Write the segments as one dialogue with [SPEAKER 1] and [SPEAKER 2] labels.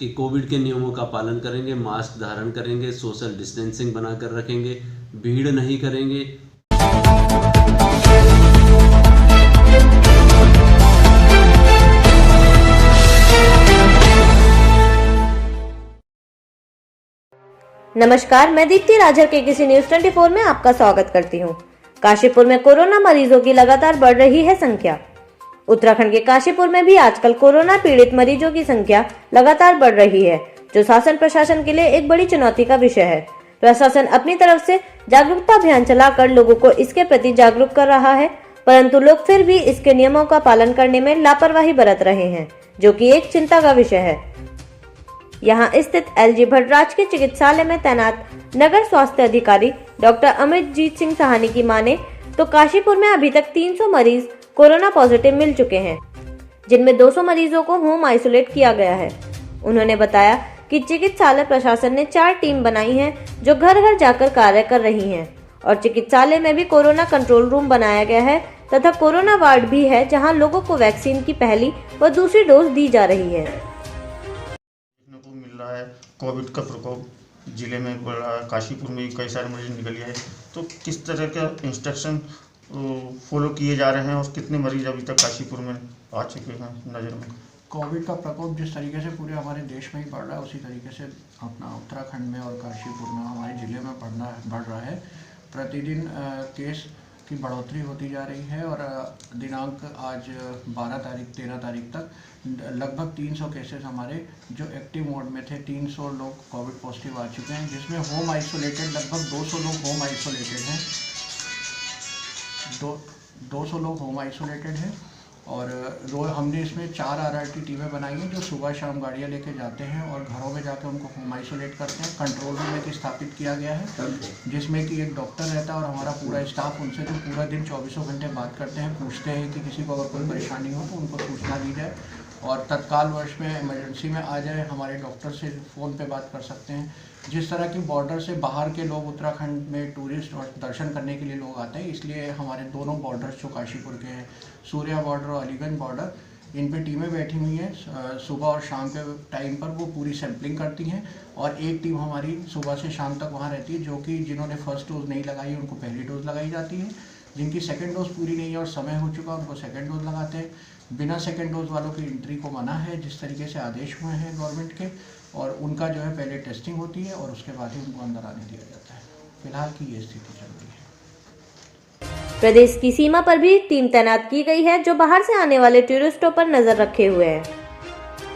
[SPEAKER 1] कि कोविड के नियमों का पालन करेंगे, मास्क धारण करेंगे, सोशल डिस्टेंसिंग बनाकर रखेंगे, भीड़ नहीं करेंगे।
[SPEAKER 2] नमस्कार, मैं दीप्ति राजर के किसी न्यूज 24 में आपका स्वागत करती हूं। काशीपुर में कोरोना मरीजों की लगातार बढ़ रही है संख्या। उत्तराखंड के काशीपुर में भी आजकल कोरोना पीड़ित मरीजों की संख्या लगातार बढ़ रही है, जो शासन प्रशासन के लिए एक बड़ी चुनौती का विषय है। प्रशासन अपनी तरफ से जागरूकता अभियान चलाकर लोगों को इसके प्रति जागरूक कर रहा है, परंतु लोग फिर भी इसके नियमों का पालन करने में लापरवाही बरत रहे हैं, जो कि एक चिंता का विषय है। यहाँ स्थित एलजी भट्ट राजकीय चिकित्सालय में तैनात नगर स्वास्थ्य अधिकारी डॉक्टर अमृतजीत सिंह साहनी की माने तो काशीपुर में अभी तक 300 मरीज कोरोना पॉजिटिव मिल चुके हैं, जिनमें 200 मरीजों को होम आइसोलेट किया गया है। उन्होंने बताया कि चिकित्सालय प्रशासन ने 4 टीम बनाई है, जो घर घर जाकर कार्य कर रही हैं, और चिकित्सालय में भी कोरोना कंट्रोल रूम बनाया गया है तथा कोरोना वार्ड भी है, जहां लोगों को वैक्सीन की पहली व दूसरी डोज दी जा रही है।
[SPEAKER 3] मिल रहा है कोविड का प्रकोप जिले में बढ़ रहा है, काशीपुर में भी कई सारे मरीज निकल आए, तो किस तरह का इंस्ट्रक्शन फॉलो किए जा रहे हैं और कितने मरीज अभी तक काशीपुर में आ चुके हैं नज़र में?
[SPEAKER 4] कोविड का प्रकोप जिस तरीके से पूरे हमारे देश में ही बढ़ रहा है, उसी तरीके से अपना उत्तराखंड में और काशीपुर में हमारे ज़िले में बढ़ रहा है। प्रतिदिन केस की बढ़ोतरी होती जा रही है और दिनांक आज 12 तारीख 13 तारीख तक लगभग 300 केसेस हमारे जो एक्टिव मोड में थे, 300 लोग कोविड पॉजिटिव आ चुके हैं, जिसमें होम आइसोलेटेड लगभग 200 लोग होम आइसोलेटेड हैं। 200 लोग होम आइसोलेटेड हैं और हमने इसमें 4 RRT टीमें बनाई हैं, जो सुबह शाम गाड़ियाँ लेके जाते हैं और घरों में जाकर उनको होम आइसोलेट करते हैं। कंट्रोल रूम एक स्थापित किया गया है, जिसमें कि एक डॉक्टर रहता है और हमारा पूरा स्टाफ उनसे जो पूरा दिन 24 घंटे बात करते हैं, पूछते हैं कि किसी को अगर कोई परेशानी हो तो उनको सूचना दी जाए और तत्काल वर्ष में इमरजेंसी में आ जाए, हमारे डॉक्टर से फ़ोन पे बात कर सकते हैं। जिस तरह की बॉर्डर से बाहर के लोग उत्तराखंड में टूरिस्ट और दर्शन करने के लिए लोग आते हैं, इसलिए हमारे दोनों बॉर्डर्स जो काशीपुर के हैं, सूर्या बॉर्डर और अलीगंज बॉर्डर, इन पे टीमें बैठी हुई हैं। सुबह और शाम के टाइम पर वो पूरी सैंपलिंग करती हैं और एक टीम हमारी सुबह से शाम तक वहाँ रहती है, जो कि जिन्होंने फर्स्ट डोज नहीं लगाई उनको पहली डोज लगाई जाती है, जिनकी सेकेंड डोज पूरी नहीं है और समय हो चुका उनको सेकेंड डोज लगाते हैं। बिना सेकेंड डोज वालों की एंट्री को मना है, जिस तरीके से आदेश हुए हैं गवर्नमेंट के, और उनका जो है पहले टेस्टिंग होती है और उसके बाद ही उनको अंदर आने दिया जाता है। फिलहाल की ये स्थिति चल रही है।
[SPEAKER 2] प्रदेश की सीमा पर भी टीम तैनात की गई है, जो बाहर से आने वाले टूरिस्टों पर नजर रखे हुए हैं।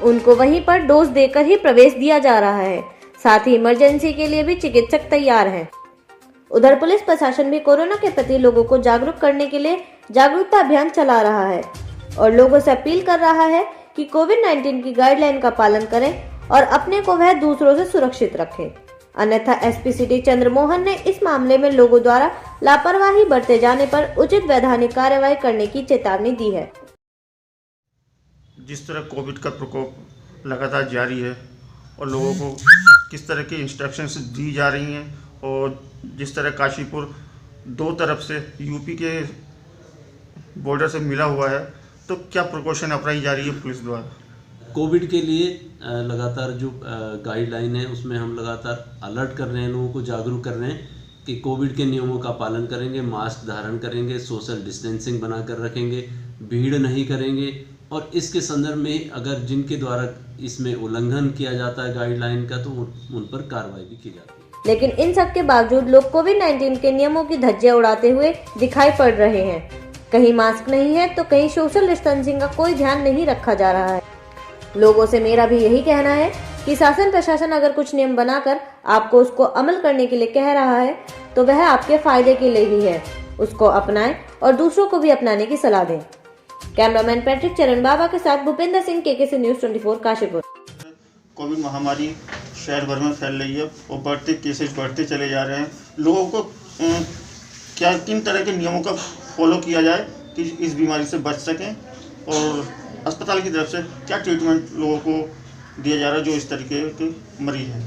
[SPEAKER 2] उनको वहीं पर डोज देकर ही प्रवेश दिया जा रहा है। साथ ही इमरजेंसी के लिए भी चिकित्सक तैयार हैं। उधर पुलिस प्रशासन भी कोरोना के प्रति लोगों को जागरूक करने के लिए जागरूकता अभियान चला रहा है और लोगों से अपील कर रहा है कि कोविड-19 की गाइडलाइन का पालन करें और अपने को वह दूसरों से सुरक्षित रखें। अन्यथा एसपी सिटी चंद्रमोहन ने इस मामले में लोगों द्वारा लापरवाही बरते जाने पर उचित वैधानिक कार्रवाई करने की चेतावनी दी है।
[SPEAKER 3] जिस तरह कोविड का प्रकोप लगातार जारी है और लोगों को किस तरह की इंस्ट्रक्शंस दी जा रही हैं, और जिस तरह काशीपुर 2 तरफ से यूपी के बॉर्डर से मिला हुआ है, तो क्या प्रिकॉशन अपनाई जा रही है पुलिस द्वारा?
[SPEAKER 1] कोविड के लिए लगातार जो गाइडलाइन है उसमें हम लगातार अलर्ट कर रहे हैं, लोगों को जागरूक कर रहे हैं कि कोविड के नियमों का पालन करेंगे, मास्क धारण करेंगे, सोशल डिस्टेंसिंग बनाकर रखेंगे, भीड़ नहीं करेंगे, और इसके संदर्भ में अगर जिनके द्वारा इसमें उल्लंघन किया जाता है गाइडलाइन का, तो उन पर कार्रवाई भी की जाती है।
[SPEAKER 2] लेकिन इन सब के बावजूद लोग कोविड-19 के नियमों की धज्जियां उड़ाते हुए दिखाई पड़ रहे हैं। कहीं मास्क नहीं है तो कहीं सोशल डिस्टेंसिंग का कोई ध्यान नहीं रखा जा रहा है। लोगों से मेरा भी यही कहना है कि शासन प्रशासन अगर कुछ नियम बनाकर आपको उसको अमल करने के लिए कह रहा है, तो वह आपके फायदे के लिए ही है। उसको अपनाएं और दूसरों को भी अपनाने की सलाह दें। कैमरामैन पैट्रिक चरण बाबा के साथ Bhupendra Singh, KKC news 24 Kashipur.
[SPEAKER 3] Covid महामारी शहर भर में फैल रही है और बढ़ते केसेस बढ़ते चले जा रहे हैं। लोगों को क्या किन तरह के नियमों का फॉलो किया जाए कि इस बीमारी से बच सकें, और अस्पताल की तरफ से क्या ट्रीटमेंट लोगों को दिया जा रहा है जो इस तरीके के मरीज हैं?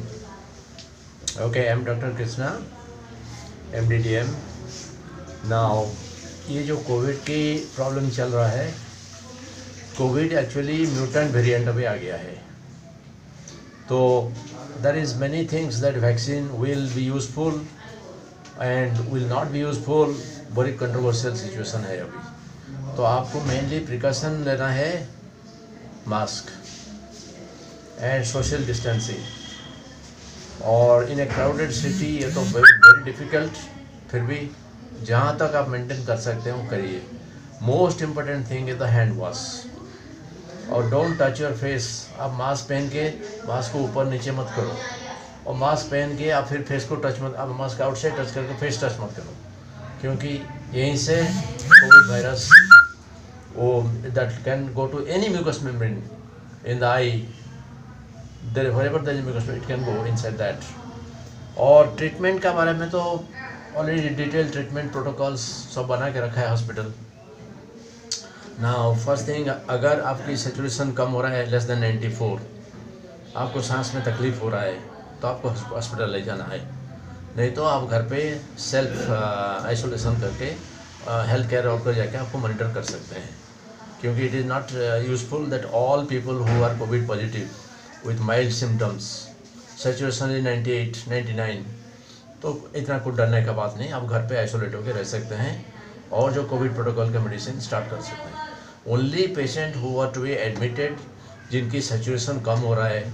[SPEAKER 5] Okay, I'm Dr. Krishna, MDDM. Now, ये जो कोविड की प्रॉब्लम चल रहा है, कोविड एक्चुअली म्यूटेंट वेरिएंट अभी आ गया है। तो there is many things that vaccine will be useful and will not be useful. बड़ी कंट्रोवर्शियल सिचुएशन है अभी। तो आपको मेनली प्रिकॉशन लेना है मास्क एंड सोशल डिस्टेंसिंग। और इन ए क्राउडेड सिटी ये तो वेरी डिफ़िकल्ट, फिर भी जहाँ तक आप मेंटेन कर सकते हैं वो करिए। Most important thing is the hand wash. और डोंट टच योर फेस। आप मास्क पहन के मास्क को ऊपर नीचे मत करो, और मास्क पहन के आप फिर फेस को टच मत, आप मास्क आउटसाइड टच करके फेस टच मत करो, क्योंकि यहीं से कोविड वायरस वो that can go to any mucus membrane in the eye, there wherever the mucus it can go inside that. और ट्रीटमेंट का बारे में तो ऑलरेडी डिटेल ट्रीटमेंट प्रोटोकॉल्स सब बना के रखा है हॉस्पिटल। नाउ फर्स्ट थिंग, अगर आपकी सेचुरेशन कम हो रहा है लेस देन 94, आपको सांस में तकलीफ़ हो रहा है, तो आपको हॉस्पिटल ले जाना है। नहीं तो आप घर पे सेल्फ आइसोलेशन करके हेल्थ केयर वर्कर जाके आपको मॉनिटर कर सकते हैं, क्योंकि it is not useful that all people who are covid positive with mild symptoms, saturation is 98, 99, तो इतना कुछ डरने का बात नहीं। आप घर पे आइसोलेट होकर रह सकते हैं और जो कोविड प्रोटोकॉल का मेडिसिन स्टार्ट कर सकते हैं। Only patient who are to be admitted, जिनकी सेचुरेशन कम हो रहा है,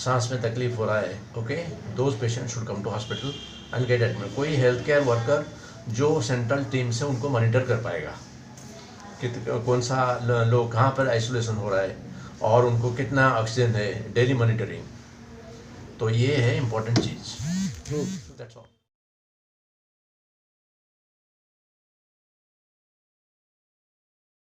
[SPEAKER 5] सांस में तकलीफ हो रहा है, okay, those patient should come to hospital and get admit. कोई हेल्थ केयर वर्कर जो सेंट्रल टीम से उनको मॉनिटर कर पाएगा कि कौन सा लोग कहाँ पर आइसोलेशन हो रहा है और उनको कितना ऑक्सीजन है, डेली मॉनिटरिंग। तो ये है इम्पोर्टेंट चीज़। That's all.